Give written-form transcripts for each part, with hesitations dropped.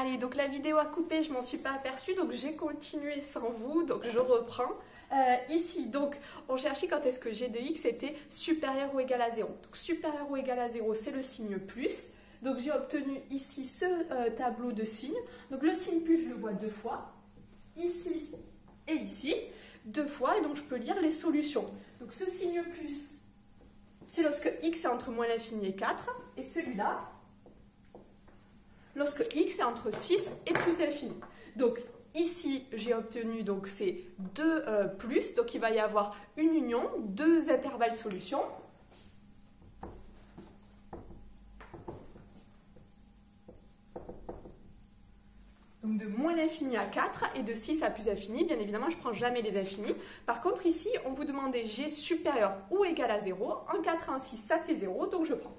Allez, donc la vidéo a coupé, je m'en suis pas aperçue, donc j'ai continué sans vous, donc je reprends. Ici, donc, on cherchait quand est-ce que g de x était supérieur ou égal à 0. Donc, supérieur ou égal à 0, c'est le signe plus. Donc, j'ai obtenu ici ce tableau de signes. Donc, le signe plus, je le vois deux fois, ici et ici, deux fois, et donc je peux lire les solutions. Donc, ce signe plus, c'est lorsque x est entre moins l'infini et 4, et celui-là, lorsque x est entre 6 et plus l'infini. Donc, ici, j'ai obtenu donc ces deux plus, donc il va y avoir une union, deux intervalles solutions. Donc de moins l'infini à 4 et de 6 à plus infini, bien évidemment, je ne prends jamais les infinis. Par contre, ici, on vous demandait g supérieur ou égal à 0. Un 4 et un 6, ça fait 0, donc je prends.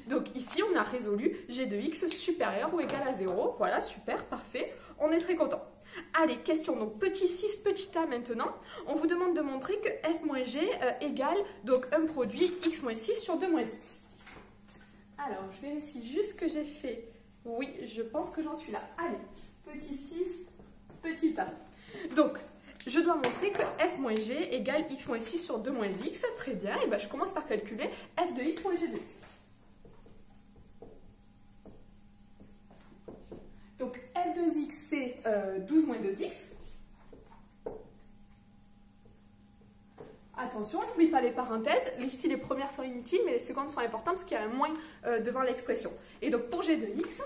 Donc ici, on a résolu g de x supérieur ou égal à 0. Voilà, super, parfait. On est très content. Allez, question, donc petit 6, petit a maintenant. On vous demande de montrer que f moins g égale donc un produit x moins 6 sur 2 moins x. Alors, je vérifie juste que j'ai fait. Oui, je pense que j'en suis là. Allez, petit 6, petit a. Donc, je dois montrer que f moins g égale x moins 6 sur 2 moins x. Très bien, et bien je commence par calculer f de x moins g de x. Donc, f de x, c'est 12 moins 2x. Attention, je n'oublie pas les parenthèses. Ici, les premières sont inutiles, mais les secondes sont importantes parce qu'il y a un moins devant l'expression. Et donc, pour g de x,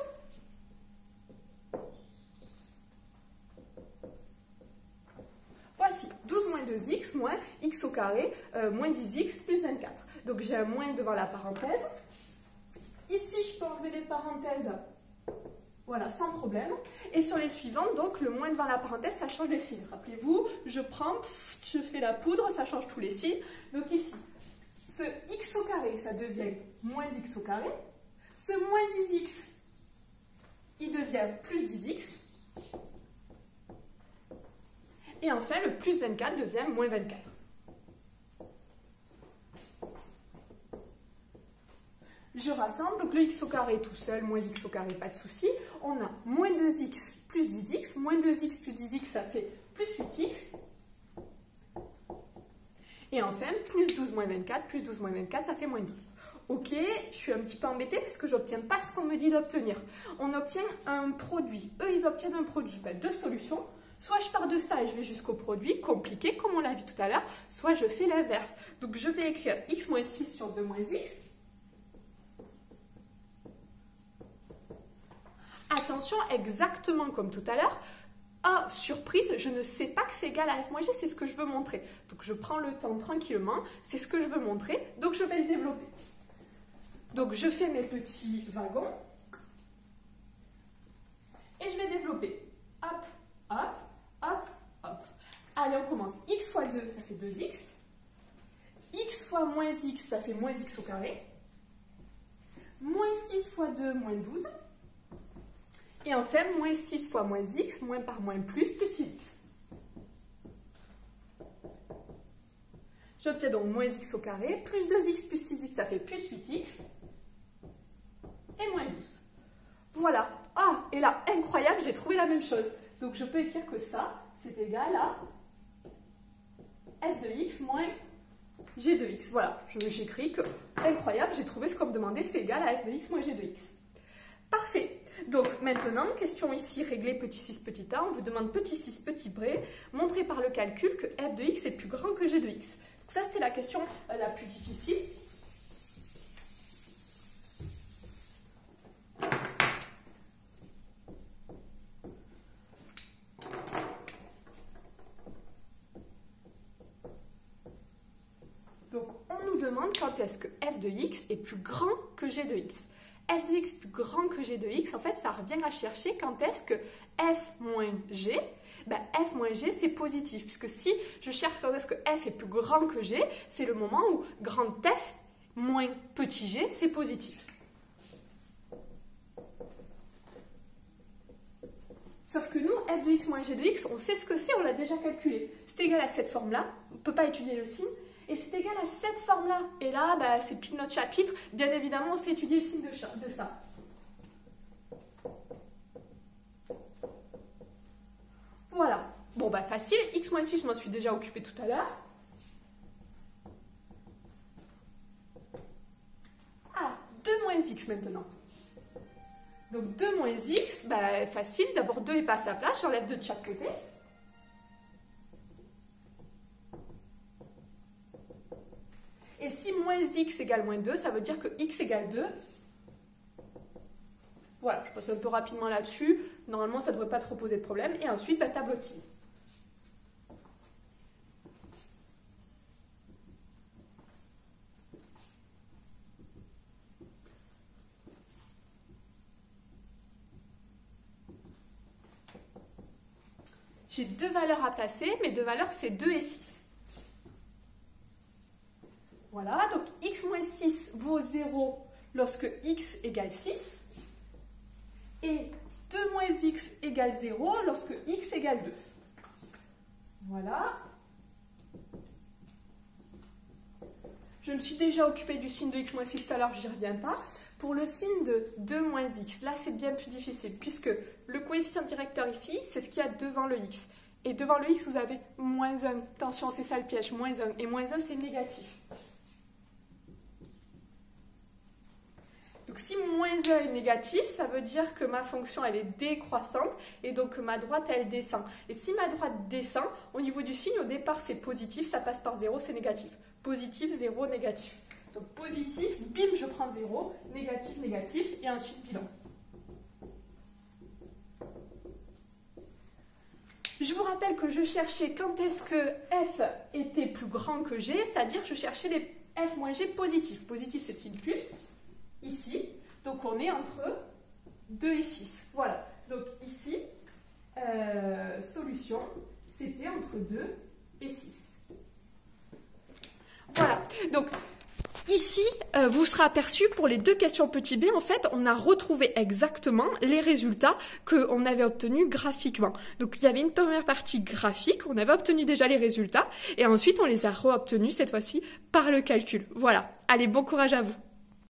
voici 12 moins 2x moins x au carré moins 10x plus 24. Donc, j'ai un moins devant la parenthèse. Ici, je peux enlever les parenthèses. Voilà, sans problème. Et sur les suivantes, donc, le moins devant la parenthèse, ça change les signes. Rappelez-vous, je prends, je fais la poudre, ça change tous les signes. Donc ici, ce x au carré, ça devient moins x au carré. Ce moins 10x, il devient plus 10x. Et enfin, le plus 24 devient moins 24. Je rassemble, donc le x au carré tout seul, moins x au carré, pas de souci. On a moins 2x plus 10x, moins 2x plus 10x, ça fait plus 8x. Et enfin, plus 12 moins 24, plus 12 moins 24, ça fait moins 12. Ok, je suis un petit peu embêtée parce que je n'obtiens pas ce qu'on me dit d'obtenir. On obtient un produit. Eux, ils obtiennent un produit. Ben, deux solutions. Soit je pars de ça et je vais jusqu'au produit, compliqué, comme on l'a vu tout à l'heure, soit je fais l'inverse. Donc, je vais écrire x moins 6 sur 2 moins x. Attention, exactement comme tout à l'heure, ah, surprise, je ne sais pas que c'est égal à f moins g, c'est ce que je veux montrer. Donc je prends le temps tranquillement, c'est ce que je veux montrer, donc je vais le développer. Donc je fais mes petits wagons, et je vais développer. Hop, hop, hop, hop. Allez, on commence. X fois 2, ça fait 2x. X fois moins x, ça fait moins x au carré. Moins 6 fois 2, moins 12. Et enfin, moins 6 fois moins x, moins par moins plus 6x. J'obtiens donc moins x au carré, plus 2x plus 6x, ça fait plus 8x. Et moins 12. Voilà. Ah, et là, incroyable, j'ai trouvé la même chose. Donc, je peux écrire que ça, c'est égal à f de x moins g de x. Voilà, j'écris que, incroyable, j'ai trouvé ce qu'on me demandait, c'est égal à f de x moins g de x. Parfait. Donc maintenant, question ici réglée petit 6 petit a, on vous demande petit 6 petit b, montrer par le calcul que f de x est plus grand que g de x. Donc ça c'était la question la plus difficile. Donc on nous demande quand est-ce que f de x est plus grand que g de x. f de x plus grand que g de x, en fait, ça revient à chercher quand est-ce que f moins g, ben, f moins g, c'est positif. Puisque si je cherche quand est-ce que f est plus grand que g, c'est le moment où grand f moins petit g, c'est positif. Sauf que nous, f de x moins g de x, on sait ce que c'est, on l'a déjà calculé. C'est égal à cette forme-là, on ne peut pas étudier le signe. Et c'est égal à cette forme-là. Et là, bah, c'est pile notre chapitre. Bien évidemment, on sait étudier le signe de ça. facile. X moins 6, je m'en suis déjà occupée tout à l'heure. Ah, 2 moins x maintenant. Donc 2 moins x, bah, facile. D'abord 2 n'est pas à sa place, j'enlève 2 de chaque côté. Et si moins x égale moins 2, ça veut dire que x égale 2. Voilà, je passe un peu rapidement là-dessus. Normalement, ça ne devrait pas trop poser de problème. Et ensuite, bah, tablotine. J'ai 2 valeurs à placer. Mes 2 valeurs, c'est 2 et 6. Voilà, donc x moins 6 vaut 0 lorsque x égale 6. Et 2 moins x égale 0 lorsque x égale 2. Voilà. Je me suis déjà occupée du signe de x moins 6 tout à l'heure, je n'y reviens pas. Pour le signe de 2 moins x, là c'est bien plus difficile, puisque le coefficient directeur ici, c'est ce qu'il y a devant le x. Et devant le x, vous avez moins 1. Attention, c'est ça le piège, moins 1. Et moins 1, c'est négatif. Donc si moins 1 est négatif, ça veut dire que ma fonction elle est décroissante et donc que ma droite elle descend. Et si ma droite descend, au niveau du signe, au départ c'est positif, ça passe par 0, c'est négatif. Positif, 0, négatif. Donc positif, bim, je prends 0, négatif, négatif, et ensuite bilan. Je vous rappelle que je cherchais quand est-ce que f était plus grand que g, c'est-à-dire que je cherchais les f moins g positifs. Positif, c'est le signe plus. Ici, donc on est entre 2 et 6. Voilà, donc ici, solution, c'était entre 2 et 6. Voilà, donc ici, vous serez aperçu pour les 2 questions petit b, en fait, on a retrouvé exactement les résultats qu'on avait obtenus graphiquement. Donc il y avait une première partie graphique, on avait obtenu déjà les résultats, et ensuite on les a re-obtenus cette fois-ci par le calcul. Voilà, allez, bon courage à vous.